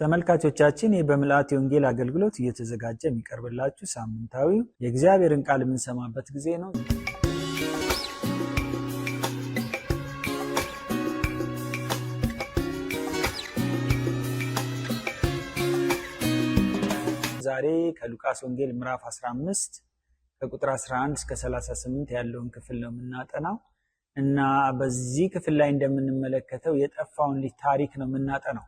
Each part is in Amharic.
ተመልካቾቻችን በምልአት የወንጌል አገልግሎት እየተዘጋጀ የሚቀርብላችሁ ሳምንታዊ የእግዚአብሔርን ቃል የምንሰማበት ጊዜ ነው። ዛሬ ከሉቃስ ወንጌል ምዕራፍ 15 ከቁጥር 11 እስከ 38 ያለውን ክፍል ነው የምናጠናው እና በዚህ ክፍል ላይ እንደምንመለከተው የጠፋውን ልጅ ታሪክ ነው የምናጠናው።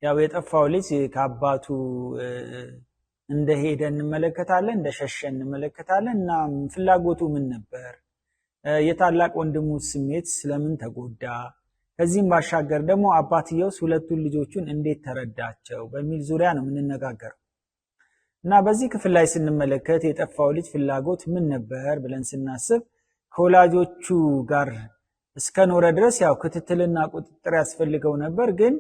ያው የጠፋው ልጅ ከአባቱ እንደሄደ እንመለከታለን፣ እንደሸሸ እንመለከታለን እና ፍላጎቱ ምን ነበር፣ የታላቅ ወንድሙ ስሜት ስለምን ተጎዳ፣ ከዚህም ባሻገር ደግሞ አባትየውስ ሁለቱን ልጆቹን እንዴት ተረዳቸው በሚል ዙሪያ ነው የምንነጋገረው እና በዚህ ክፍል ላይ ስንመለከት የጠፋው ልጅ ፍላጎት ምን ነበር ብለን ስናስብ ከወላጆቹ ጋር እስከኖረ ድረስ ያው ክትትልና ቁጥጥር ያስፈልገው ነበር። ግን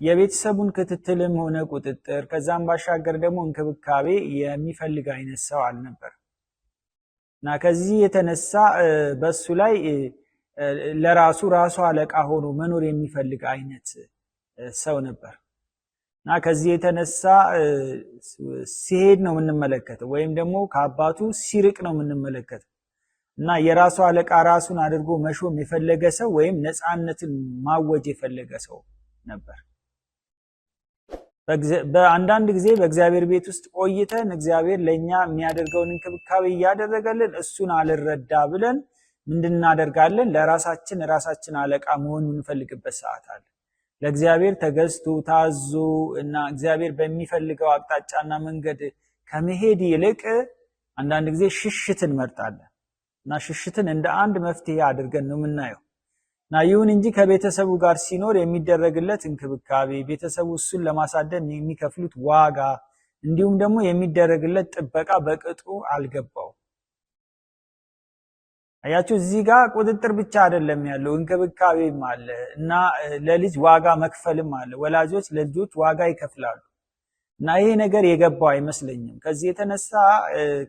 የቤተሰቡን ክትትልም ሆነ ቁጥጥር ከዛም ባሻገር ደግሞ እንክብካቤ የሚፈልግ አይነት ሰው አልነበር እና ከዚህ የተነሳ በሱ ላይ ለራሱ አለቃ ሆኖ መኖር የሚፈልግ አይነት ሰው ነበር እና ከዚህ የተነሳ ሲሄድ ነው የምንመለከተው፣ ወይም ደግሞ ከአባቱ ሲርቅ ነው የምንመለከተው እና የራሱ አለቃ ራሱን አድርጎ መሾም የፈለገ ሰው ወይም ነፃነትን ማወጅ የፈለገ ሰው ነበር። በአንዳንድ ጊዜ በእግዚአብሔር ቤት ውስጥ ቆይተን እግዚአብሔር ለኛ የሚያደርገውን እንክብካቤ እያደረገልን እሱን አልረዳ ብለን ምንድናደርጋለን? ለራሳችን አለቃ መሆን የምንፈልግበት ሰዓት አለ። ለእግዚአብሔር ተገዝቶ ታዞ እና እግዚአብሔር በሚፈልገው አቅጣጫና መንገድ ከመሄድ ይልቅ አንዳንድ ጊዜ ሽሽትን መርጣለን እና ሽሽትን እንደ አንድ መፍትሄ አድርገን ነው የምናየው እና ይሁን እንጂ ከቤተሰቡ ጋር ሲኖር የሚደረግለት እንክብካቤ፣ ቤተሰቡ እሱን ለማሳደግ የሚከፍሉት ዋጋ፣ እንዲሁም ደግሞ የሚደረግለት ጥበቃ በቅጡ አልገባው። አያችሁ፣ እዚህ ጋር ቁጥጥር ብቻ አይደለም ያለው፣ እንክብካቤም አለ እና ለልጅ ዋጋ መክፈልም አለ። ወላጆች ለልጆች ዋጋ ይከፍላሉ እና ይሄ ነገር የገባው አይመስለኝም። ከዚህ የተነሳ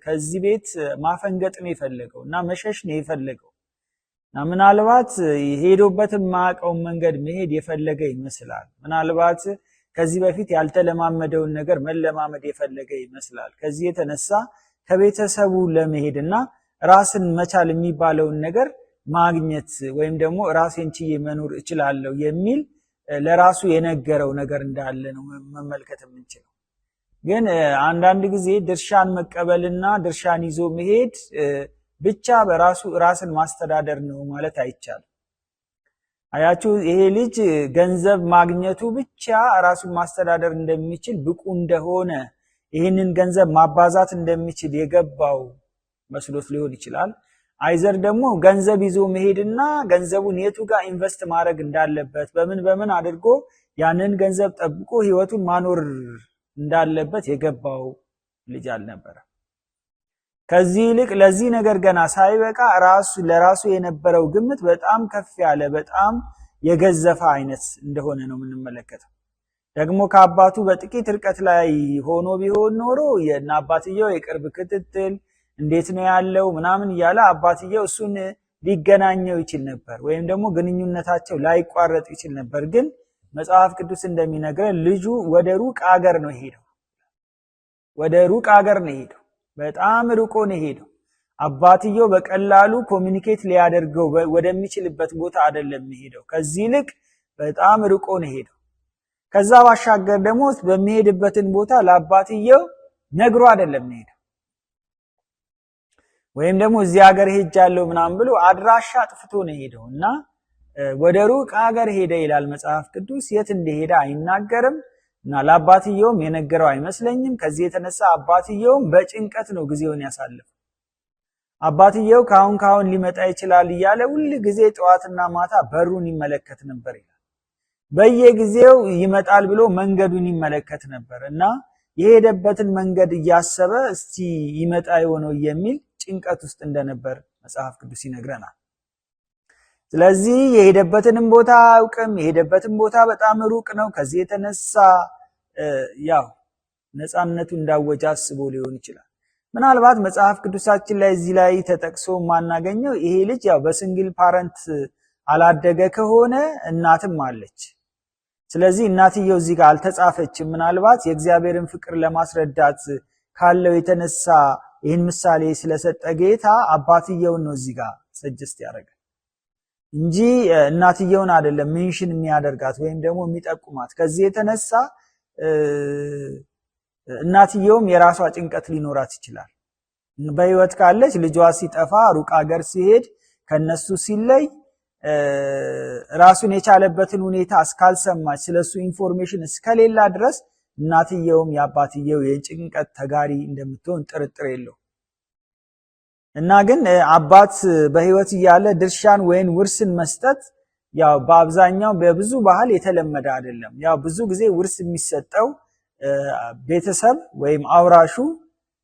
ከዚህ ቤት ማፈንገጥ ነው የፈለገው እና መሸሽ ነው የፈለገው እና ምናልባት ሄዶበትም ማቀውን መንገድ መሄድ የፈለገ ይመስላል። ምናልባት ከዚህ በፊት ያልተለማመደውን ነገር መለማመድ የፈለገ ይመስላል። ከዚህ የተነሳ ከቤተሰቡ ለመሄድና ራስን መቻል የሚባለውን ነገር ማግኘት ወይም ደግሞ ራሴን ችዬ መኖር እችላለሁ የሚል ለራሱ የነገረው ነገር እንዳለ ነው መመልከት የምንችለው። ግን አንዳንድ ጊዜ ድርሻን መቀበልና ድርሻን ይዞ መሄድ ብቻ በራሱ ራስን ማስተዳደር ነው ማለት አይቻልም። አያችሁ፣ ይሄ ልጅ ገንዘብ ማግኘቱ ብቻ ራሱን ማስተዳደር እንደሚችል ብቁ እንደሆነ፣ ይህንን ገንዘብ ማባዛት እንደሚችል የገባው መስሎት ሊሆን ይችላል። አይዘር ደግሞ ገንዘብ ይዞ መሄድና ገንዘቡን የቱ ጋር ኢንቨስት ማድረግ እንዳለበት በምን አድርጎ ያንን ገንዘብ ጠብቆ ህይወቱን ማኖር እንዳለበት የገባው ልጅ አልነበረ። ከዚህ ይልቅ ለዚህ ነገር ገና ሳይበቃ ለራሱ የነበረው ግምት በጣም ከፍ ያለ በጣም የገዘፈ አይነት እንደሆነ ነው የምንመለከተው። ደግሞ ከአባቱ በጥቂት ርቀት ላይ ሆኖ ቢሆን ኖሮ የአባትየው የቅርብ ክትትል እንዴት ነው ያለው ምናምን እያለ አባትየው እሱን ሊገናኘው ይችል ነበር፣ ወይም ደግሞ ግንኙነታቸው ላይቋረጥ ይችል ነበር። ግን መጽሐፍ ቅዱስ እንደሚነግረን ልጁ ወደ ሩቅ አገር ነው ሄደው፣ በጣም ርቆ ነው ሄደው። አባትየው በቀላሉ ኮሚኒኬት ሊያደርገው ወደሚችልበት ቦታ አይደለም ሄደው፣ ከዚህ ይልቅ በጣም ርቆ ነው ሄደው። ከዛ ባሻገር ደግሞ በሚሄድበትን ቦታ ለአባትየው ነግሮ አይደለም ሄደው፣ ወይም ደግሞ እዚህ ሀገር ሄጃለሁ ምናምን ብሎ አድራሻ አጥፍቶ ነው ሄደው እና ወደ ሩቅ ሀገር ሄደ ይላል መጽሐፍ ቅዱስ። የት እንደሄደ አይናገርም እና ለአባትየውም የነገረው አይመስለኝም። ከዚህ የተነሳ አባትየውም በጭንቀት ነው ጊዜውን ያሳለፈው። አባትየው ካሁን ሊመጣ ይችላል እያለ ሁል ጊዜ ጠዋትና ማታ በሩን ይመለከት ነበር ይላል። በየጊዜው ይመጣል ብሎ መንገዱን ይመለከት ነበር እና የሄደበትን መንገድ እያሰበ እስቲ ይመጣ የሆነው የሚል ጭንቀት ውስጥ እንደነበር መጽሐፍ ቅዱስ ይነግረናል። ስለዚህ የሄደበትንም ቦታ አያውቅም። የሄደበትን ቦታ በጣም ሩቅ ነው። ከዚህ የተነሳ ያው ነፃነቱ እንዳወጀ አስቦ ሊሆን ይችላል። ምናልባት መጽሐፍ ቅዱሳችን ላይ እዚህ ላይ ተጠቅሶ ማናገኘው ይሄ ልጅ ያው በሲንግል ፓረንት አላደገ ከሆነ እናትም አለች ስለዚህ እናትየው እዚህ ጋር አልተጻፈችም። ምናልባት የእግዚአብሔርን ፍቅር ለማስረዳት ካለው የተነሳ ይህን ምሳሌ ስለሰጠ ጌታ አባትየውን ነው እዚህ ጋር ሰጀስት ያደረገ እንጂ እናትየውን አይደለም ሜንሽን የሚያደርጋት ወይም ደግሞ የሚጠቁማት። ከዚህ የተነሳ እናትየውም የራሷ ጭንቀት ሊኖራት ይችላል። በህይወት ካለች ልጇ ሲጠፋ ሩቅ ሀገር ሲሄድ ከነሱ ሲለይ ራሱን የቻለበትን ሁኔታ እስካልሰማች ስለሱ ኢንፎርሜሽን እስከሌላ ድረስ እናትየውም የአባትየው የጭንቀት ተጋሪ እንደምትሆን ጥርጥር የለው። እና ግን አባት በህይወት እያለ ድርሻን ወይም ውርስን መስጠት ያው በአብዛኛው በብዙ ባህል የተለመደ አይደለም። ያው ብዙ ጊዜ ውርስ የሚሰጠው ቤተሰብ ወይም አውራሹ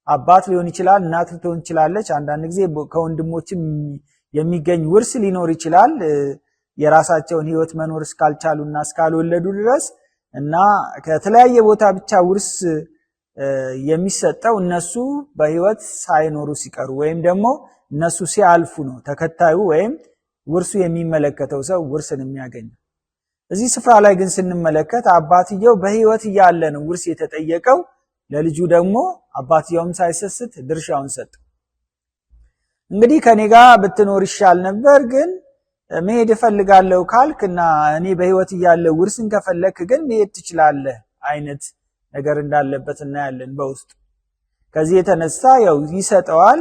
አባት ሊሆን ይችላል፣ እናት ልትሆን ትችላለች። አንዳንድ ጊዜ ከወንድሞችም የሚገኝ ውርስ ሊኖር ይችላል የራሳቸውን ህይወት መኖር እስካልቻሉና እስካልወለዱ ድረስ። እና ከተለያየ ቦታ ብቻ ውርስ የሚሰጠው እነሱ በህይወት ሳይኖሩ ሲቀሩ ወይም ደግሞ እነሱ ሲያልፉ ነው ተከታዩ ወይም ውርሱ የሚመለከተው ሰው ውርስን የሚያገኘው። እዚህ ስፍራ ላይ ግን ስንመለከት አባትየው በህይወት እያለ ነው ውርስ የተጠየቀው። ለልጁ ደግሞ አባትየውም ሳይሰስት ድርሻውን ሰጠ። እንግዲህ ከኔ ጋር ብትኖር ይሻል ነበር፣ ግን መሄድ እፈልጋለሁ ካልክና እኔ በህይወት እያለሁ ውርስን ከፈለክ ግን መሄድ ትችላለህ አይነት ነገር እንዳለበት እናያለን በውስጥ። ከዚህ የተነሳ ያው ይሰጠዋል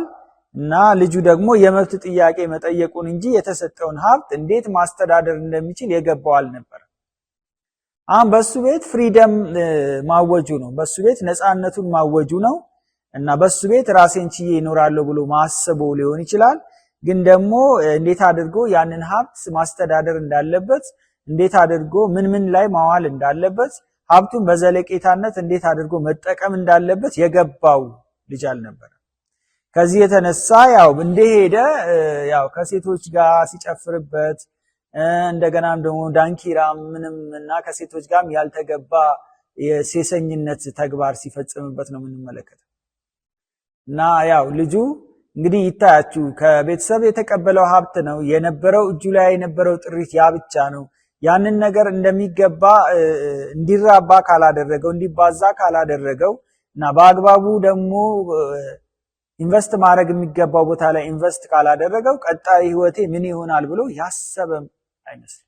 እና ልጁ ደግሞ የመብት ጥያቄ መጠየቁን እንጂ የተሰጠውን ሀብት እንዴት ማስተዳደር እንደሚችል የገባው አልነበረ። አሁን በሱ ቤት ፍሪደም ማወጁ ነው፣ በሱ ቤት ነፃነቱን ማወጁ ነው እና በሱ ቤት ራሴን ችዬ እኖራለሁ ብሎ ማሰቡ ሊሆን ይችላል። ግን ደግሞ እንዴት አድርጎ ያንን ሀብት ማስተዳደር እንዳለበት፣ እንዴት አድርጎ ምን ላይ ማዋል እንዳለበት፣ ሀብቱን በዘለቄታነት እንዴት አድርጎ መጠቀም እንዳለበት የገባው ልጅ አልነበረ። ከዚህ የተነሳ ያው እንደሄደ ያው ከሴቶች ጋር ሲጨፍርበት እንደገናም ደግሞ ዳንኪራ ምንም እና ከሴቶች ጋርም ያልተገባ የሴሰኝነት ተግባር ሲፈጽምበት ነው የምንመለከተው። እና ያው ልጁ እንግዲህ ይታያችሁ ከቤተሰብ የተቀበለው ሀብት ነው የነበረው፣ እጁ ላይ የነበረው ጥሪት ያ ብቻ ነው። ያንን ነገር እንደሚገባ እንዲራባ ካላደረገው፣ እንዲባዛ ካላደረገው እና በአግባቡ ደግሞ ኢንቨስት ማድረግ የሚገባው ቦታ ላይ ኢንቨስት ካላደረገው ቀጣይ ህይወቴ ምን ይሆናል ብሎ ያሰበም አይመስልም።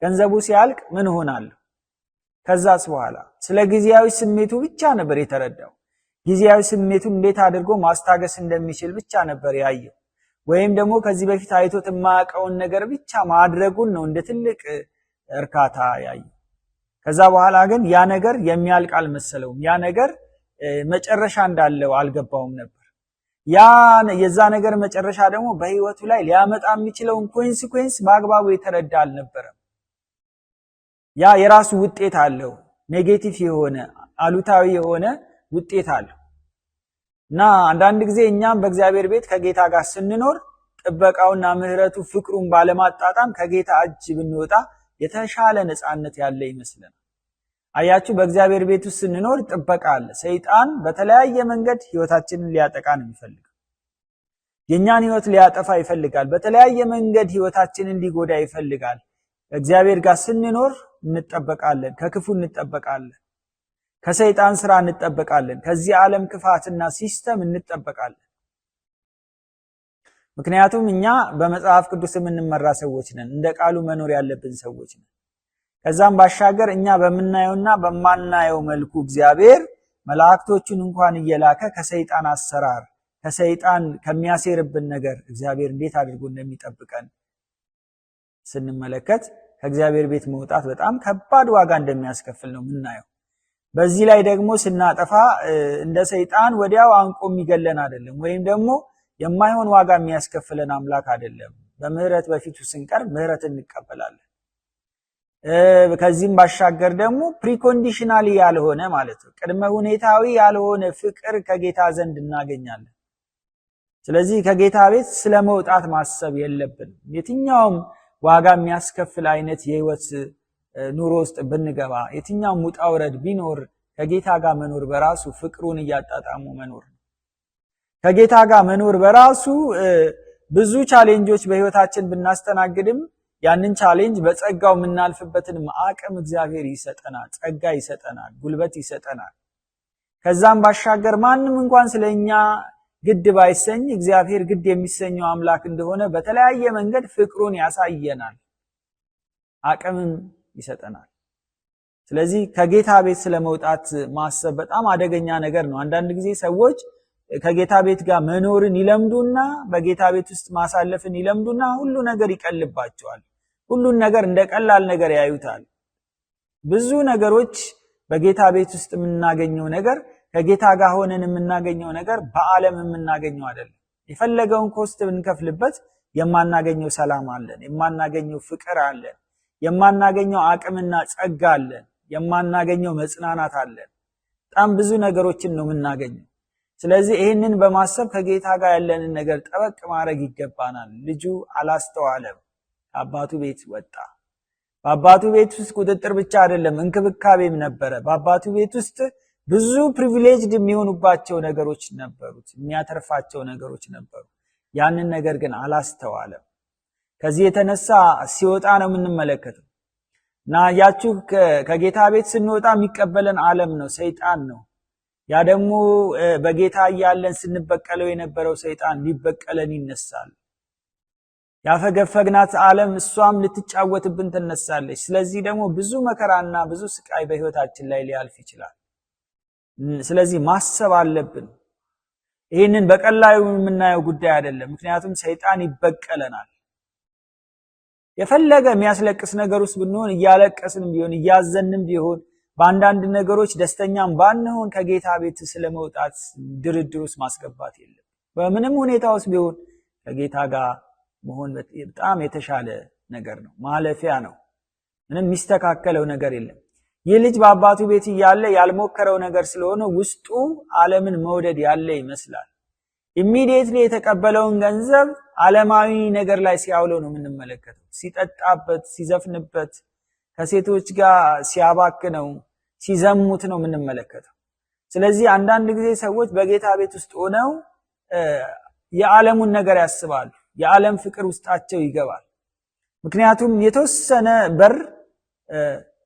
ገንዘቡ ሲያልቅ ምን ሆናለሁ ከዛስ በኋላ ስለ ጊዜያዊ ስሜቱ ብቻ ነበር የተረዳው። ጊዜያዊ ስሜቱን እንዴት አድርጎ ማስታገስ እንደሚችል ብቻ ነበር ያየው። ወይም ደግሞ ከዚህ በፊት አይቶት የማያውቀውን ነገር ብቻ ማድረጉን ነው እንደ ትልቅ እርካታ ያየው። ከዛ በኋላ ግን ያ ነገር የሚያልቅ አልመሰለውም። ያ ነገር መጨረሻ እንዳለው አልገባውም ነበር። የዛ ነገር መጨረሻ ደግሞ በህይወቱ ላይ ሊያመጣ የሚችለውን ኮንሲኩዌንስ በአግባቡ የተረዳ አልነበረም። ያ የራሱ ውጤት አለው፣ ኔጌቲቭ የሆነ አሉታዊ የሆነ ውጤት አለው። እና አንዳንድ ጊዜ እኛም በእግዚአብሔር ቤት ከጌታ ጋር ስንኖር ጥበቃውና ምህረቱ ፍቅሩን ባለማጣጣም ከጌታ እጅ ብንወጣ የተሻለ ነፃነት ያለ ይመስለናል። አያችሁ በእግዚአብሔር ቤት ውስጥ ስንኖር ጥበቃ አለ። ሰይጣን በተለያየ መንገድ ህይወታችንን ሊያጠቃ ነው የሚፈልገው። የኛን ህይወት ሊያጠፋ ይፈልጋል። በተለያየ መንገድ ህይወታችንን ሊጎዳ ይፈልጋል። እግዚአብሔር ጋር ስንኖር እንጠበቃለን፣ ከክፉ እንጠበቃለን፣ ከሰይጣን ስራ እንጠበቃለን፣ ከዚህ ዓለም ክፋትና ሲስተም እንጠበቃለን። ምክንያቱም እኛ በመጽሐፍ ቅዱስ የምንመራ ሰዎች ነን፣ እንደ ቃሉ መኖር ያለብን ሰዎች ነን። ከዛም ባሻገር እኛ በምናየውና በማናየው መልኩ እግዚአብሔር መላእክቶቹን እንኳን እየላከ ከሰይጣን አሰራር ከሰይጣን ከሚያሴርብን ነገር እግዚአብሔር እንዴት አድርጎ እንደሚጠብቀን ስንመለከት ከእግዚአብሔር ቤት መውጣት በጣም ከባድ ዋጋ እንደሚያስከፍል ነው የምናየው። በዚህ ላይ ደግሞ ስናጠፋ እንደ ሰይጣን ወዲያው አንቆ የሚገለን አይደለም፣ ወይም ደግሞ የማይሆን ዋጋ የሚያስከፍለን አምላክ አይደለም። በምህረት በፊቱ ስንቀርብ ምህረት እንቀበላለን። ከዚህም ባሻገር ደግሞ ፕሪኮንዲሽናሊ ያልሆነ ማለት ነው ቅድመ ሁኔታዊ ያልሆነ ፍቅር ከጌታ ዘንድ እናገኛለን። ስለዚህ ከጌታ ቤት ስለመውጣት ማሰብ የለብንም። የትኛውም ዋጋ የሚያስከፍል አይነት የህይወት ኑሮ ውስጥ ብንገባ፣ የትኛውም ውጣ ውረድ ቢኖር ከጌታ ጋር መኖር በራሱ ፍቅሩን እያጣጣሙ መኖር ነው። ከጌታ ጋር መኖር በራሱ ብዙ ቻሌንጆች በህይወታችን ብናስተናግድም ያንን ቻሌንጅ በጸጋው የምናልፍበትን አቅም እግዚአብሔር ይሰጠናል፣ ጸጋ ይሰጠናል፣ ጉልበት ይሰጠናል። ከዛም ባሻገር ማንም እንኳን ስለኛ ግድ ባይሰኝ እግዚአብሔር ግድ የሚሰኘው አምላክ እንደሆነ በተለያየ መንገድ ፍቅሩን ያሳየናል፣ አቅምም ይሰጠናል። ስለዚህ ከጌታ ቤት ስለመውጣት ማሰብ በጣም አደገኛ ነገር ነው። አንዳንድ ጊዜ ሰዎች ከጌታ ቤት ጋር መኖርን ይለምዱና በጌታ ቤት ውስጥ ማሳለፍን ይለምዱና ሁሉ ነገር ይቀልባቸዋል። ሁሉን ነገር እንደ ቀላል ነገር ያዩታል። ብዙ ነገሮች በጌታ ቤት ውስጥ የምናገኘው ነገር ከጌታ ጋር ሆነን የምናገኘው ነገር በዓለም የምናገኘው አይደለም። የፈለገውን ኮስት ብንከፍልበት የማናገኘው ሰላም አለን፣ የማናገኘው ፍቅር አለን፣ የማናገኘው አቅምና ጸጋ አለን፣ የማናገኘው መጽናናት አለን። በጣም ብዙ ነገሮችን ነው የምናገኘው። ስለዚህ ይህንን በማሰብ ከጌታ ጋር ያለንን ነገር ጠበቅ ማድረግ ይገባናል። ልጁ አላስተዋለም፣ ከአባቱ ቤት ወጣ። በአባቱ ቤት ውስጥ ቁጥጥር ብቻ አይደለም እንክብካቤም ነበረ። በአባቱ ቤት ውስጥ ብዙ ፕሪቪሌጅድ የሚሆኑባቸው ነገሮች ነበሩት፣ የሚያተርፋቸው ነገሮች ነበሩ። ያንን ነገር ግን አላስተዋለም። ከዚህ የተነሳ ሲወጣ ነው የምንመለከተው። እና ያችሁ ከጌታ ቤት ስንወጣ የሚቀበለን ዓለም ነው፣ ሰይጣን ነው። ያ ደግሞ በጌታ እያለን ስንበቀለው የነበረው ሰይጣን ሊበቀለን ይነሳል። ያፈገፈግናት ዓለም እሷም ልትጫወትብን ትነሳለች። ስለዚህ ደግሞ ብዙ መከራና ብዙ ስቃይ በህይወታችን ላይ ሊያልፍ ይችላል። ስለዚህ ማሰብ አለብን። ይህንን በቀላሉ የምናየው ጉዳይ አይደለም። ምክንያቱም ሰይጣን ይበቀለናል። የፈለገ የሚያስለቅስ ነገር ውስጥ ብንሆን፣ እያለቀስንም ቢሆን እያዘንም ቢሆን፣ በአንዳንድ ነገሮች ደስተኛም ባንሆን ከጌታ ቤት ስለመውጣት ድርድር ውስጥ ማስገባት የለም። በምንም ሁኔታ ውስጥ ቢሆን ከጌታ ጋር መሆን በጣም የተሻለ ነገር ነው፣ ማለፊያ ነው። ምንም የሚስተካከለው ነገር የለም። ይህ ልጅ በአባቱ ቤት እያለ ያልሞከረው ነገር ስለሆነ ውስጡ ዓለምን መውደድ ያለ ይመስላል። ኢሚዲየትሊ የተቀበለውን ገንዘብ ዓለማዊ ነገር ላይ ሲያውለው ነው የምንመለከተው። ሲጠጣበት፣ ሲዘፍንበት፣ ከሴቶች ጋር ሲያባክነው፣ ሲዘሙት ነው የምንመለከተው። ስለዚህ አንዳንድ ጊዜ ሰዎች በጌታ ቤት ውስጥ ሆነው የዓለሙን ነገር ያስባሉ። የዓለም ፍቅር ውስጣቸው ይገባል። ምክንያቱም የተወሰነ በር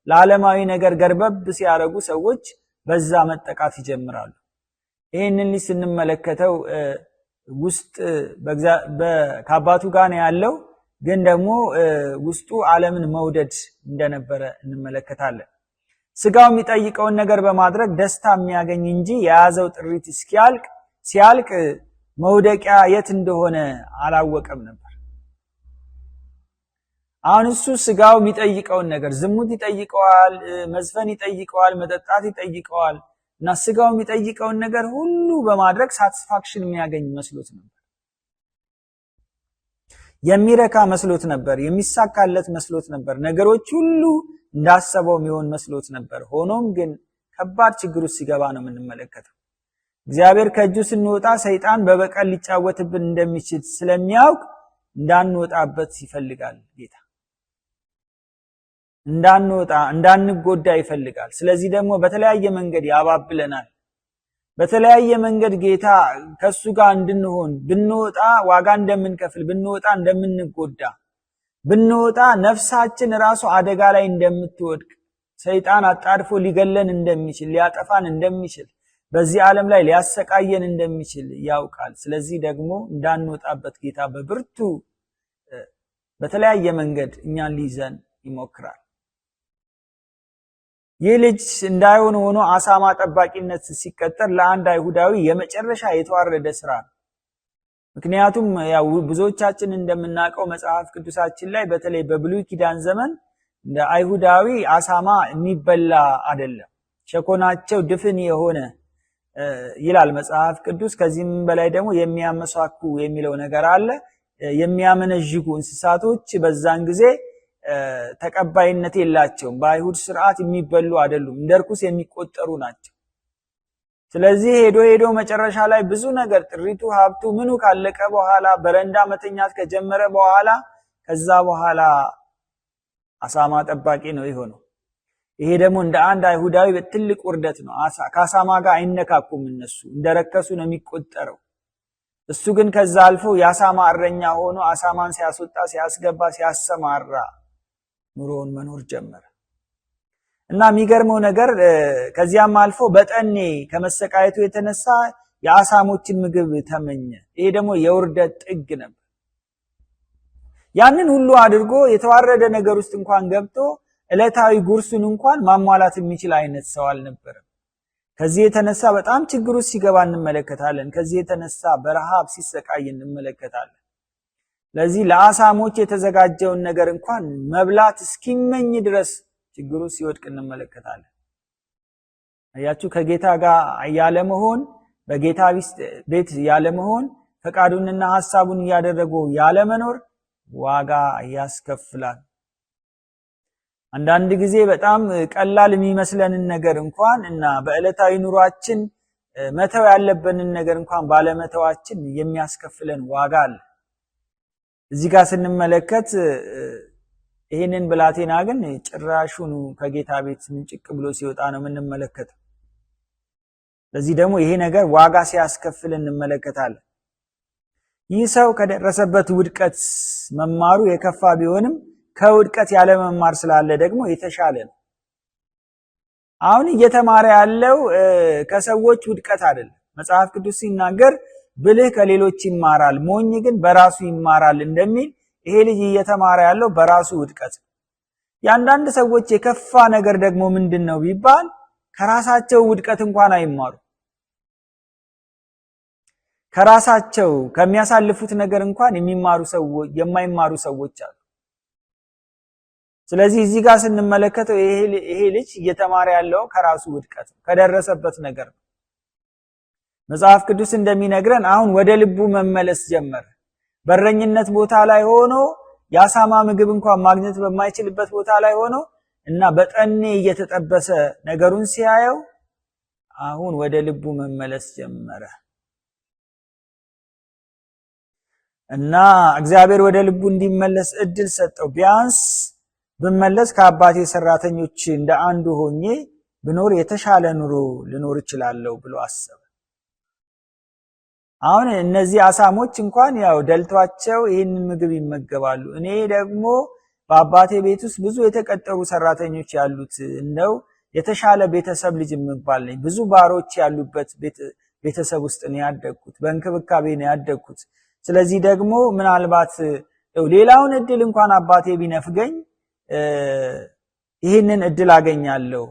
ለዓለማዊ ነገር ገርበብ ሲያደርጉ ሰዎች በዛ መጠቃት ይጀምራሉ። ይህንን ስንመለከተው ውስጥ ከአባቱ ጋር ነው ያለው፣ ግን ደግሞ ውስጡ ዓለምን መውደድ እንደነበረ እንመለከታለን። ስጋው የሚጠይቀውን ነገር በማድረግ ደስታ የሚያገኝ እንጂ የያዘው ጥሪት ሲያልቅ መውደቂያ የት እንደሆነ አላወቀም ነበር። አሁን እሱ ስጋው የሚጠይቀውን ነገር ዝሙት ይጠይቀዋል፣ መዝፈን ይጠይቀዋል፣ መጠጣት ይጠይቀዋል እና ስጋው የሚጠይቀውን ነገር ሁሉ በማድረግ ሳቲስፋክሽን የሚያገኝ መስሎት ነበር። የሚረካ መስሎት ነበር። የሚሳካለት መስሎት ነበር። ነገሮች ሁሉ እንዳሰበው የሚሆን መስሎት ነበር። ሆኖም ግን ከባድ ችግር ውስጥ ሲገባ ነው የምንመለከተው። እግዚአብሔር ከእጁ ስንወጣ ሰይጣን በበቀል ሊጫወትብን እንደሚችል ስለሚያውቅ እንዳንወጣበት ይፈልጋል። ጌታ እንዳንወጣ እንዳንጎዳ ይፈልጋል። ስለዚህ ደግሞ በተለያየ መንገድ ያባብለናል። በተለያየ መንገድ ጌታ ከሱ ጋር እንድንሆን ብንወጣ ዋጋ እንደምንከፍል፣ ብንወጣ እንደምንጎዳ፣ ብንወጣ ነፍሳችን ራሱ አደጋ ላይ እንደምትወድቅ፣ ሰይጣን አጣድፎ ሊገለን እንደሚችል፣ ሊያጠፋን እንደሚችል፣ በዚህ ዓለም ላይ ሊያሰቃየን እንደሚችል ያውቃል። ስለዚህ ደግሞ እንዳንወጣበት ጌታ በብርቱ በተለያየ መንገድ እኛን ሊይዘን ይሞክራል። ይህ ልጅ እንዳይሆን ሆኖ አሳማ ጠባቂነት ሲቀጠር ለአንድ አይሁዳዊ የመጨረሻ የተዋረደ ስራ ነው። ምክንያቱም ያው ብዙዎቻችን እንደምናውቀው መጽሐፍ ቅዱሳችን ላይ በተለይ በብሉይ ኪዳን ዘመን እንደ አይሁዳዊ አሳማ የሚበላ አይደለም። ሸኮናቸው ድፍን የሆነ ይላል መጽሐፍ ቅዱስ። ከዚህም በላይ ደግሞ የሚያመሳኩ የሚለው ነገር አለ። የሚያመነዥጉ እንስሳቶች በዛን ጊዜ ተቀባይነት የላቸውም። በአይሁድ ስርዓት የሚበሉ አይደሉም፣ እንደ ርኩስ የሚቆጠሩ ናቸው። ስለዚህ ሄዶ መጨረሻ ላይ ብዙ ነገር ጥሪቱ፣ ሀብቱ፣ ምኑ ካለቀ በኋላ በረንዳ መተኛት ከጀመረ በኋላ ከዛ በኋላ አሳማ ጠባቂ ነው የሆነው። ይሄ ደግሞ እንደ አንድ አይሁዳዊ ትልቅ ውርደት ነው። ከአሳማ ጋር አይነካኩም። እነሱ እንደረከሱ ነው የሚቆጠረው። እሱ ግን ከዛ አልፎ የአሳማ እረኛ ሆኖ አሳማን ሲያስወጣ ሲያስገባ ሲያሰማራ ኑሮውን መኖር ጀመረ። እና የሚገርመው ነገር ከዚያም አልፎ በጠኔ ከመሰቃየቱ የተነሳ የአሳሞችን ምግብ ተመኘ። ይሄ ደግሞ የውርደት ጥግ ነበር። ያንን ሁሉ አድርጎ የተዋረደ ነገር ውስጥ እንኳን ገብቶ ዕለታዊ ጉርሱን እንኳን ማሟላት የሚችል አይነት ሰው አልነበረም። ከዚህ የተነሳ በጣም ችግር ውስጥ ሲገባ እንመለከታለን። ከዚህ የተነሳ በረሃብ ሲሰቃይ እንመለከታለን። ለዚህ ለአሳሞች የተዘጋጀውን ነገር እንኳን መብላት እስኪመኝ ድረስ ችግሩ ሲወድቅ እንመለከታለን። አያችሁ፣ ከጌታ ጋር ያለመሆን፣ በጌታ ቤት ያለመሆን፣ ፈቃዱንና ሐሳቡን እያደረጉ ያለመኖር ዋጋ ያስከፍላል። አንዳንድ ጊዜ በጣም ቀላል የሚመስለንን ነገር እንኳን እና በዕለታዊ ኑሯችን መተው ያለብንን ነገር እንኳን ባለመተዋችን የሚያስከፍለን ዋጋ አለ። እዚህ ጋር ስንመለከት ይህንን ብላቴና ግን ጭራሹኑ ከጌታ ቤት ምንጭቅ ብሎ ሲወጣ ነው የምንመለከተው። ለዚህ ደግሞ ይሄ ነገር ዋጋ ሲያስከፍል እንመለከታለን። ይህ ሰው ከደረሰበት ውድቀት መማሩ የከፋ ቢሆንም ከውድቀት ያለ መማር ስላለ ደግሞ የተሻለ ነው። አሁን እየተማረ ያለው ከሰዎች ውድቀት አይደለም። መጽሐፍ ቅዱስ ሲናገር ብልህ ከሌሎች ይማራል፣ ሞኝ ግን በራሱ ይማራል እንደሚል ይሄ ልጅ እየተማረ ያለው በራሱ ውድቀት ነው። የአንዳንድ ሰዎች የከፋ ነገር ደግሞ ምንድነው ቢባል ከራሳቸው ውድቀት እንኳን አይማሩ። ከራሳቸው ከሚያሳልፉት ነገር እንኳን የማይማሩ ሰዎች አሉ። ስለዚህ እዚህ ጋር ስንመለከተው ይሄ ልጅ እየተማረ ያለው ከራሱ ውድቀት ነው፣ ከደረሰበት ነገር ነው። መጽሐፍ ቅዱስ እንደሚነግረን አሁን ወደ ልቡ መመለስ ጀመረ። በረኝነት ቦታ ላይ ሆኖ የአሳማ ምግብ እንኳን ማግኘት በማይችልበት ቦታ ላይ ሆኖ እና በጠኔ እየተጠበሰ ነገሩን ሲያየው አሁን ወደ ልቡ መመለስ ጀመረ እና እግዚአብሔር ወደ ልቡ እንዲመለስ እድል ሰጠው። ቢያንስ ብመለስ ከአባቴ ሰራተኞች እንደ አንዱ ሆኜ ብኖር የተሻለ ኑሮ ልኖር እችላለሁ ብሎ አሰበ። አሁን እነዚህ አሳሞች እንኳን ያው ደልቷቸው ይህን ምግብ ይመገባሉ። እኔ ደግሞ በአባቴ ቤት ውስጥ ብዙ የተቀጠሩ ሰራተኞች ያሉት ነው፣ የተሻለ ቤተሰብ ልጅ የምባል ነኝ። ብዙ ባሮች ያሉበት ቤተሰብ ውስጥ ነው ያደግኩት፣ በእንክብካቤ ነው ያደግኩት። ስለዚህ ደግሞ ምናልባት ሌላውን እድል እንኳን አባቴ ቢነፍገኝ ይህንን እድል አገኛለሁ።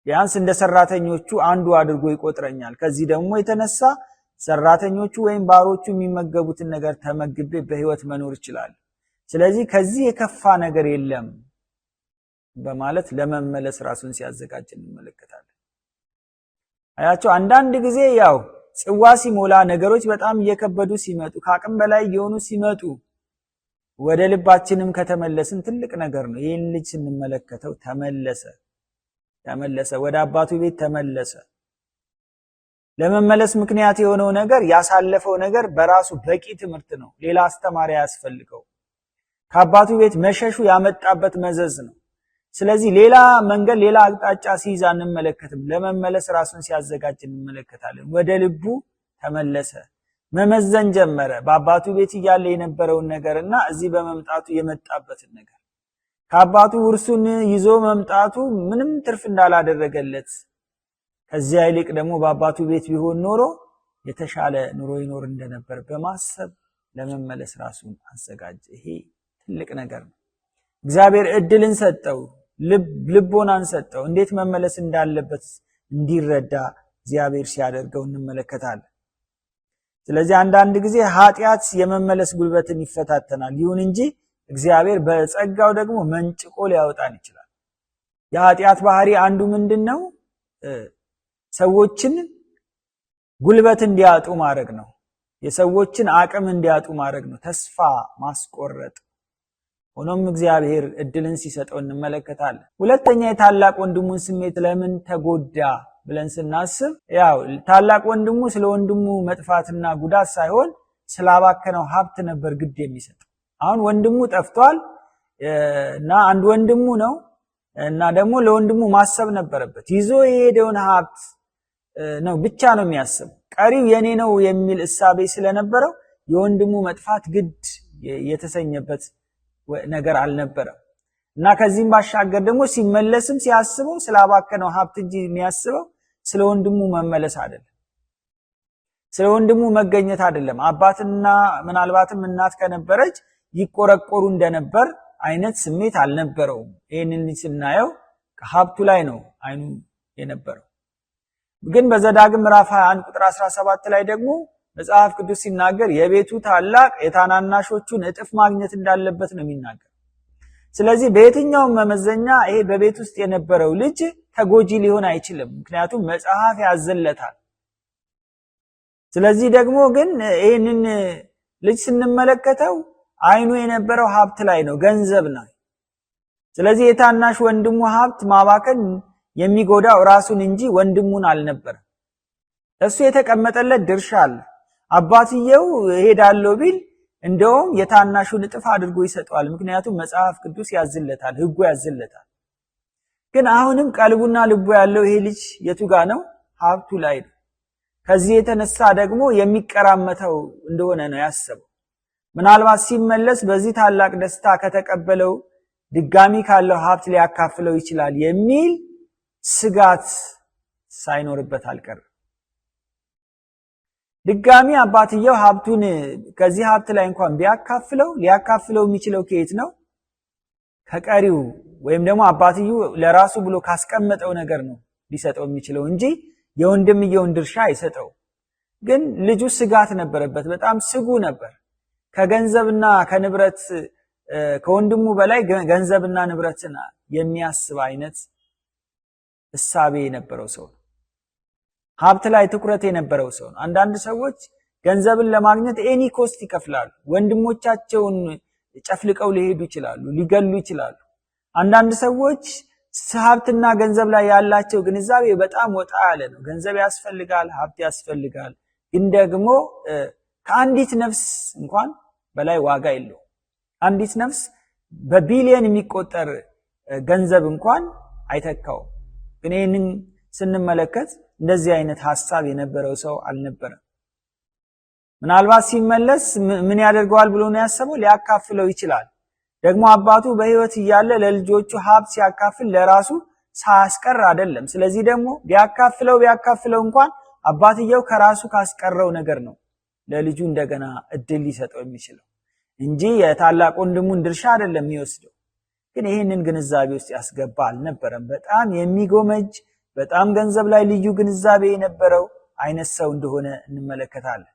ቢያንስ እንደ ሰራተኞቹ አንዱ አድርጎ ይቆጥረኛል። ከዚህ ደግሞ የተነሳ ሰራተኞቹ ወይም ባሮቹ የሚመገቡትን ነገር ተመግቤ በህይወት መኖር ይችላል። ስለዚህ ከዚህ የከፋ ነገር የለም በማለት ለመመለስ ራሱን ሲያዘጋጅ እንመለከታለን። አያቸው፣ አንዳንድ ጊዜ ያው ጽዋ ሲሞላ ነገሮች በጣም እየከበዱ ሲመጡ፣ ከአቅም በላይ እየሆኑ ሲመጡ ወደ ልባችንም ከተመለስን ትልቅ ነገር ነው። ይህን ልጅ ስንመለከተው ተመለሰ፣ ወደ አባቱ ቤት ተመለሰ። ለመመለስ ምክንያት የሆነው ነገር ያሳለፈው ነገር በራሱ በቂ ትምህርት ነው። ሌላ አስተማሪ ያስፈልገው። ከአባቱ ቤት መሸሹ ያመጣበት መዘዝ ነው። ስለዚህ ሌላ መንገድ ሌላ አቅጣጫ ሲይዝ አንመለከትም። ለመመለስ ራሱን ሲያዘጋጅ እንመለከታለን። ወደ ልቡ ተመለሰ፣ መመዘን ጀመረ። በአባቱ ቤት እያለ የነበረውን ነገርና እዚህ በመምጣቱ የመጣበትን ነገር፣ ከአባቱ ውርሱን ይዞ መምጣቱ ምንም ትርፍ እንዳላደረገለት፣ ከዚያ ይልቅ ደግሞ በአባቱ ቤት ቢሆን ኖሮ የተሻለ ኑሮ ይኖር እንደነበር በማሰብ ለመመለስ ራሱን አዘጋጀ። ይሄ ትልቅ ነገር ነው። እግዚአብሔር እድልን ሰጠው፣ ልቦናን ሰጠው። እንዴት መመለስ እንዳለበት እንዲረዳ እግዚአብሔር ሲያደርገው እንመለከታለን። ስለዚህ አንዳንድ ጊዜ ኃጢአት የመመለስ ጉልበትን ይፈታተናል። ይሁን እንጂ እግዚአብሔር በጸጋው ደግሞ መንጭቆ ሊያወጣን ይችላል። የኃጢአት ባህሪ አንዱ ምንድነው? ሰዎችን ጉልበት እንዲያጡ ማድረግ ነው። የሰዎችን አቅም እንዲያጡ ማድረግ ነው። ተስፋ ማስቆረጥ። ሆኖም እግዚአብሔር እድልን ሲሰጠው እንመለከታለን። ሁለተኛ የታላቅ ወንድሙን ስሜት ለምን ተጎዳ ብለን ስናስብ ያው ታላቅ ወንድሙ ስለ ወንድሙ መጥፋትና ጉዳት ሳይሆን ስላባከነው ሀብት ነበር ግድ የሚሰጥ። አሁን ወንድሙ ጠፍቷል እና አንድ ወንድሙ ነው እና ደግሞ ለወንድሙ ማሰብ ነበረበት። ይዞ የሄደውን ሀብት ነው ብቻ ነው የሚያስብ። ቀሪው የኔ ነው የሚል እሳቤ ስለነበረው የወንድሙ መጥፋት ግድ የተሰኘበት ነገር አልነበረም እና ከዚህም ባሻገር ደግሞ ሲመለስም ሲያስበው ስላባከነው ሀብት እንጂ የሚያስበው ስለ ወንድሙ መመለስ አይደለም፣ ስለ ወንድሙ መገኘት አይደለም። አባትና ምናልባትም እናት ከነበረች ይቆረቆሩ እንደነበር አይነት ስሜት አልነበረውም። ይህንን ስናየው ከሀብቱ ላይ ነው አይኑ የነበረው። ግን በዘዳግም ምዕራፍ 21 ቁጥር 17 ላይ ደግሞ መጽሐፍ ቅዱስ ሲናገር የቤቱ ታላቅ የታናናሾቹን እጥፍ ማግኘት እንዳለበት ነው የሚናገር። ስለዚህ በየትኛውም መመዘኛ ይሄ በቤት ውስጥ የነበረው ልጅ ተጎጂ ሊሆን አይችልም፣ ምክንያቱም መጽሐፍ ያዘለታል። ስለዚህ ደግሞ ግን ይህንን ልጅ ስንመለከተው አይኑ የነበረው ሀብት ላይ ነው፣ ገንዘብ ነው። ስለዚህ የታናሽ ወንድሙ ሀብት ማባከን የሚጎዳው ራሱን እንጂ ወንድሙን አልነበረም። እሱ የተቀመጠለት ድርሻ አለ። አባትየው እሄዳለሁ ቢል እንደውም የታናሹን እጥፍ አድርጎ ይሰጠዋል፣ ምክንያቱም መጽሐፍ ቅዱስ ያዝለታል፣ ሕጉ ያዝለታል። ግን አሁንም ቀልቡና ልቡ ያለው ይሄ ልጅ የቱ ጋ ነው? ሀብቱ ላይ ነው። ከዚህ የተነሳ ደግሞ የሚቀራመተው እንደሆነ ነው ያሰበው። ምናልባት ሲመለስ በዚህ ታላቅ ደስታ ከተቀበለው ድጋሚ ካለው ሀብት ሊያካፍለው ይችላል የሚል ስጋት ሳይኖርበት አልቀረም። ድጋሚ አባትየው ሀብቱን ከዚህ ሀብት ላይ እንኳን ቢያካፍለው ሊያካፍለው የሚችለው ከየት ነው? ከቀሪው ወይም ደግሞ አባትየው ለራሱ ብሎ ካስቀመጠው ነገር ነው ሊሰጠው የሚችለው እንጂ የወንድምየውን ድርሻ አይሰጠው። ግን ልጁ ስጋት ነበረበት፣ በጣም ስጉ ነበር። ከገንዘብና ከንብረት ከወንድሙ በላይ ገንዘብና ንብረትን የሚያስብ አይነት እሳቤ የነበረው ሰው ነው። ሀብት ላይ ትኩረት የነበረው ሰው ነው። አንዳንድ ሰዎች ገንዘብን ለማግኘት ኤኒ ኮስት ይከፍላሉ። ወንድሞቻቸውን ጨፍልቀው ሊሄዱ ይችላሉ፣ ሊገሉ ይችላሉ። አንዳንድ ሰዎች ሀብትና ገንዘብ ላይ ያላቸው ግንዛቤ በጣም ወጣ ያለ ነው። ገንዘብ ያስፈልጋል፣ ሀብት ያስፈልጋል፣ ግን ደግሞ ከአንዲት ነፍስ እንኳን በላይ ዋጋ የለውም። አንዲት ነፍስ በቢሊየን የሚቆጠር ገንዘብ እንኳን አይተካውም። ግን ይህንን ስንመለከት እንደዚህ አይነት ሐሳብ የነበረው ሰው አልነበረም። ምናልባት ሲመለስ ምን ያደርገዋል ብሎ ነው ያሰበው? ሊያካፍለው ይችላል። ደግሞ አባቱ በሕይወት እያለ ለልጆቹ ሀብት ሲያካፍል ለራሱ ሳያስቀር አይደለም። ስለዚህ ደግሞ ቢያካፍለው እንኳን አባትየው ከራሱ ካስቀረው ነገር ነው ለልጁ እንደገና እድል ሊሰጠው የሚችለው እንጂ የታላቅ ወንድሙን ድርሻ አይደለም የሚወስደው። ግን ይህንን ግንዛቤ ውስጥ ያስገባ አልነበረም። በጣም የሚጎመጅ በጣም ገንዘብ ላይ ልዩ ግንዛቤ የነበረው አይነት ሰው እንደሆነ እንመለከታለን።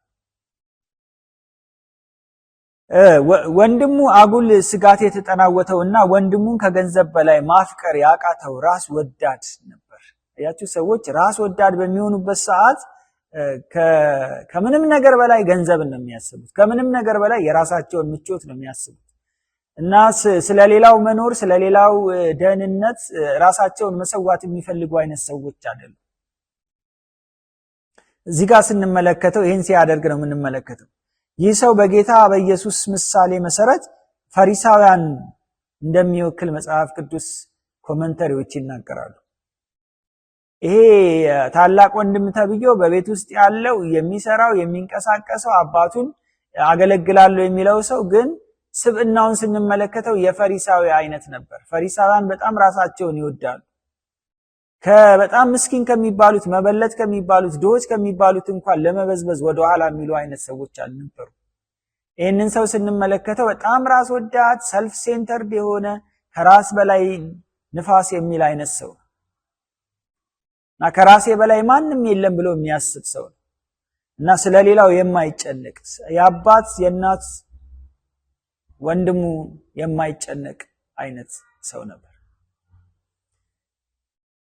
ወንድሙ አጉል ስጋት የተጠናወተውና ወንድሙን ከገንዘብ በላይ ማፍቀር ያቃተው ራስ ወዳድ ነበር። ያችሁ ሰዎች ራስ ወዳድ በሚሆኑበት ሰዓት ከምንም ነገር በላይ ገንዘብን ነው የሚያስቡት። ከምንም ነገር በላይ የራሳቸውን ምቾት ነው የሚያስቡት እና ስለሌላው መኖር ስለሌላው ደህንነት ራሳቸውን መሰዋት የሚፈልጉ አይነት ሰዎች አይደሉም። እዚህ ጋር ስንመለከተው ይህን ሲያደርግ ነው የምንመለከተው። ይህ ሰው በጌታ በኢየሱስ ምሳሌ መሰረት ፈሪሳውያን እንደሚወክል መጽሐፍ ቅዱስ ኮመንተሪዎች ይናገራሉ። ይሄ ታላቅ ወንድም ተብዬው በቤት ውስጥ ያለው የሚሰራው የሚንቀሳቀሰው አባቱን አገለግላለሁ የሚለው ሰው ግን ስብዕናውን ስንመለከተው የፈሪሳዊ አይነት ነበር። ፈሪሳውያን በጣም ራሳቸውን ይወዳሉ። በጣም ምስኪን ከሚባሉት መበለት ከሚባሉት ድሆች ከሚባሉት እንኳን ለመበዝበዝ ወደኋላ የሚሉ አይነት ሰዎች አልነበሩ። ይህንን ሰው ስንመለከተው በጣም ራስ ወዳድ ሰልፍ ሴንተርድ የሆነ ከራስ በላይ ንፋስ የሚል አይነት ሰው እና ከራሴ በላይ ማንም የለም ብሎ የሚያስብ ሰው እና ስለሌላው የማይጨነቅ የአባት የእናት ወንድሙ የማይጨነቅ አይነት ሰው ነበር።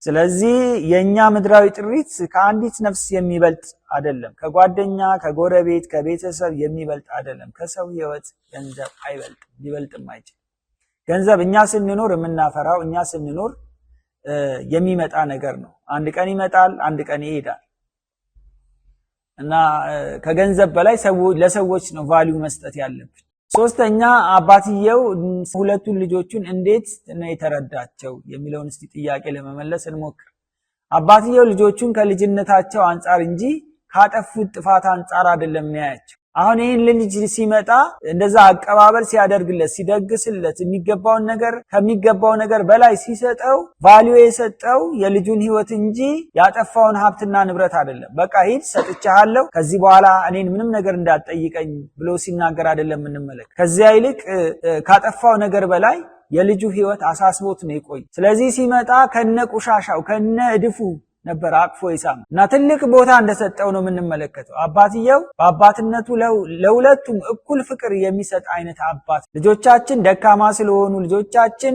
ስለዚህ የኛ ምድራዊ ጥሪት ከአንዲት ነፍስ የሚበልጥ አይደለም። ከጓደኛ ከጎረቤት ከቤተሰብ የሚበልጥ አይደለም። ከሰው ሕይወት ገንዘብ አይበልጥም፣ ሊበልጥም አይችልም። ገንዘብ እኛ ስንኖር የምናፈራው እኛ ስንኖር የሚመጣ ነገር ነው። አንድ ቀን ይመጣል፣ አንድ ቀን ይሄዳል እና ከገንዘብ በላይ ለሰዎች ነው ቫልዩ መስጠት ያለብን። ሶስተኛ አባትየው ሁለቱን ልጆቹን እንዴት ነው የተረዳቸው የሚለውን እስቲ ጥያቄ ለመመለስ እንሞክር። አባትየው ልጆቹን ከልጅነታቸው አንጻር እንጂ ካጠፉት ጥፋት አንጻር አይደለም የሚያያቸው። አሁን ይህን ልጅ ሲመጣ እንደዛ አቀባበል ሲያደርግለት ሲደግስለት የሚገባውን ነገር ከሚገባው ነገር በላይ ሲሰጠው ቫልዩ የሰጠው የልጁን ህይወት እንጂ ያጠፋውን ሀብትና ንብረት አይደለም። በቃ ሂድ ሰጥቻለሁ ከዚህ በኋላ እኔን ምንም ነገር እንዳትጠይቀኝ ብሎ ሲናገር አይደለም እንመለከት። ከዚያ ይልቅ ካጠፋው ነገር በላይ የልጁ ህይወት አሳስቦት ነው የቆየ። ስለዚህ ሲመጣ ከነ ቁሻሻው ከነ እድፉ ነበር አቅፎ ይሳም እና ትልቅ ቦታ እንደሰጠው ነው የምንመለከተው። አባትየው በአባትነቱ ለሁለቱም እኩል ፍቅር የሚሰጥ አይነት አባት። ልጆቻችን ደካማ ስለሆኑ ልጆቻችን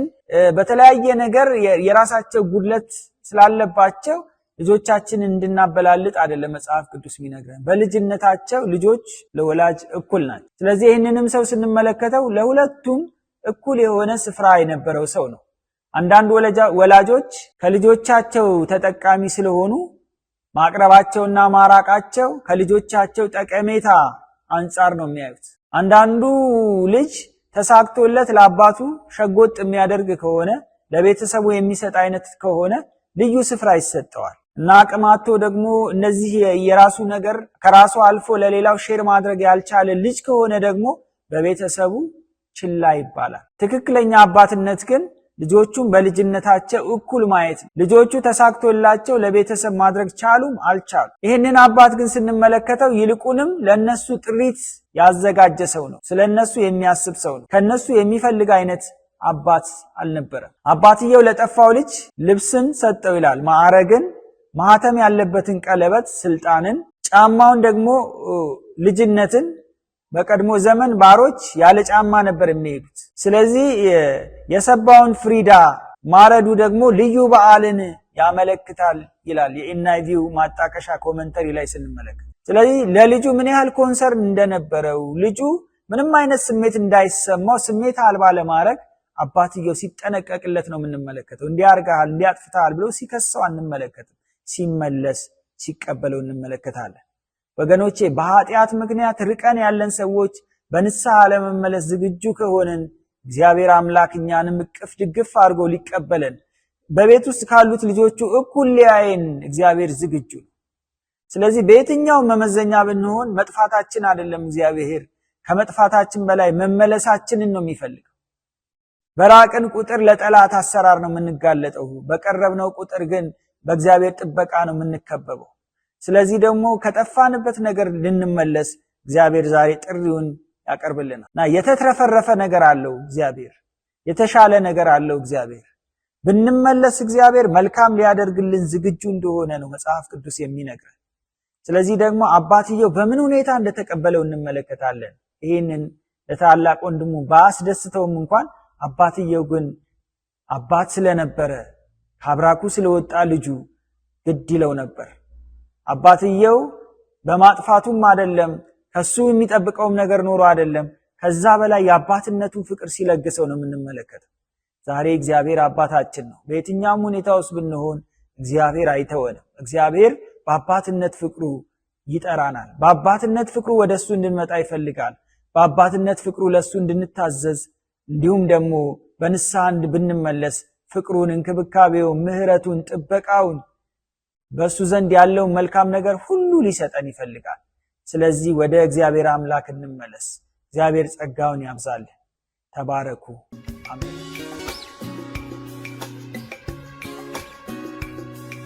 በተለያየ ነገር የራሳቸው ጉድለት ስላለባቸው ልጆቻችንን እንድናበላልጥ አይደለም መጽሐፍ ቅዱስ የሚነግረን። በልጅነታቸው ልጆች ለወላጅ እኩል ናቸው። ስለዚህ ይህንንም ሰው ስንመለከተው ለሁለቱም እኩል የሆነ ስፍራ የነበረው ሰው ነው። አንዳንድ ወላጆች ከልጆቻቸው ተጠቃሚ ስለሆኑ ማቅረባቸውና ማራቃቸው ከልጆቻቸው ጠቀሜታ አንጻር ነው የሚያዩት። አንዳንዱ ልጅ ተሳክቶለት ለአባቱ ሸጎጥ የሚያደርግ ከሆነ ለቤተሰቡ የሚሰጥ አይነት ከሆነ ልዩ ስፍራ ይሰጠዋል እና አቅማቶ ደግሞ እነዚህ የራሱ ነገር ከራሱ አልፎ ለሌላው ሼር ማድረግ ያልቻለ ልጅ ከሆነ ደግሞ በቤተሰቡ ችላ ይባላል። ትክክለኛ አባትነት ግን ልጆቹን በልጅነታቸው እኩል ማየት ነው። ልጆቹ ተሳክቶላቸው ለቤተሰብ ማድረግ ቻሉም አልቻሉ። ይህንን አባት ግን ስንመለከተው ይልቁንም ለነሱ ጥሪት ያዘጋጀ ሰው ነው። ስለነሱ የሚያስብ ሰው ነው። ከነሱ የሚፈልግ አይነት አባት አልነበረም። አባትየው ለጠፋው ልጅ ልብስን ሰጠው ይላል፣ ማዕረግን፣ ማህተም ያለበትን ቀለበት፣ ስልጣንን፣ ጫማውን ደግሞ ልጅነትን። በቀድሞ ዘመን ባሮች ያለ ጫማ ነበር የሚሄዱት። ስለዚህ የሰባውን ፍሪዳ ማረዱ ደግሞ ልዩ በዓልን ያመለክታል ይላል የኤንአይቪው ማጣቀሻ ኮመንተሪ ላይ ስንመለከት። ስለዚህ ለልጁ ምን ያህል ኮንሰርን እንደነበረው ልጁ ምንም አይነት ስሜት እንዳይሰማው ስሜት አልባ ለማድረግ አባትየው ሲጠነቀቅለት ነው የምንመለከተው። እንዲያርጋል እንዲያጥፍታል ብሎ ሲከሰው አንመለከትም። ሲመለስ ሲቀበለው እንመለከታለን። ወገኖቼ በኃጢአት ምክንያት ርቀን ያለን ሰዎች በንስሐ ለመመለስ ዝግጁ ከሆነን እግዚአብሔር አምላክ እኛንም እቅፍ ድግፍ አድርጎ ሊቀበለን በቤት ውስጥ ካሉት ልጆቹ እኩል ሊያየን እግዚአብሔር ዝግጁ ነው። ስለዚህ በየትኛው መመዘኛ ብንሆን መጥፋታችን አይደለም እግዚአብሔር ከመጥፋታችን በላይ መመለሳችንን ነው የሚፈልገው። በራቅን ቁጥር ለጠላት አሰራር ነው የምንጋለጠው። በቀረብነው ቁጥር ግን በእግዚአብሔር ጥበቃ ነው የምንከበበው። ስለዚህ ደግሞ ከጠፋንበት ነገር ልንመለስ እግዚአብሔር ዛሬ ጥሪውን ያቀርብልናል እና የተትረፈረፈ ነገር አለው እግዚአብሔር፣ የተሻለ ነገር አለው እግዚአብሔር። ብንመለስ እግዚአብሔር መልካም ሊያደርግልን ዝግጁ እንደሆነ ነው መጽሐፍ ቅዱስ የሚነግረን። ስለዚህ ደግሞ አባትየው በምን ሁኔታ እንደተቀበለው እንመለከታለን። ይህንን ለታላቅ ወንድሙ ባስደስተውም እንኳን አባትየው ግን አባት ስለነበረ ከአብራኩ ስለወጣ ልጁ ግድ ይለው ነበር። አባትየው በማጥፋቱም አይደለም ከሱ የሚጠብቀውም ነገር ኖሮ አይደለም፣ ከዛ በላይ የአባትነቱን ፍቅር ሲለግሰው ነው የምንመለከተው። ዛሬ እግዚአብሔር አባታችን ነው። በየትኛውም ሁኔታ ውስጥ ብንሆን እግዚአብሔር አይተወንም። እግዚአብሔር በአባትነት ፍቅሩ ይጠራናል። በአባትነት ፍቅሩ ወደሱ እንድንመጣ ይፈልጋል። በአባትነት ፍቅሩ ለሱ እንድንታዘዝ እንዲሁም ደግሞ በንስሐ ብንመለስ ፍቅሩን፣ እንክብካቤውን፣ ምህረቱን፣ ጥበቃውን በሱ ዘንድ ያለው መልካም ነገር ሁሉ ሊሰጠን ይፈልጋል። ስለዚህ ወደ እግዚአብሔር አምላክ እንመለስ። እግዚአብሔር ጸጋውን ያብዛልን። ተባረኩ። አሜን።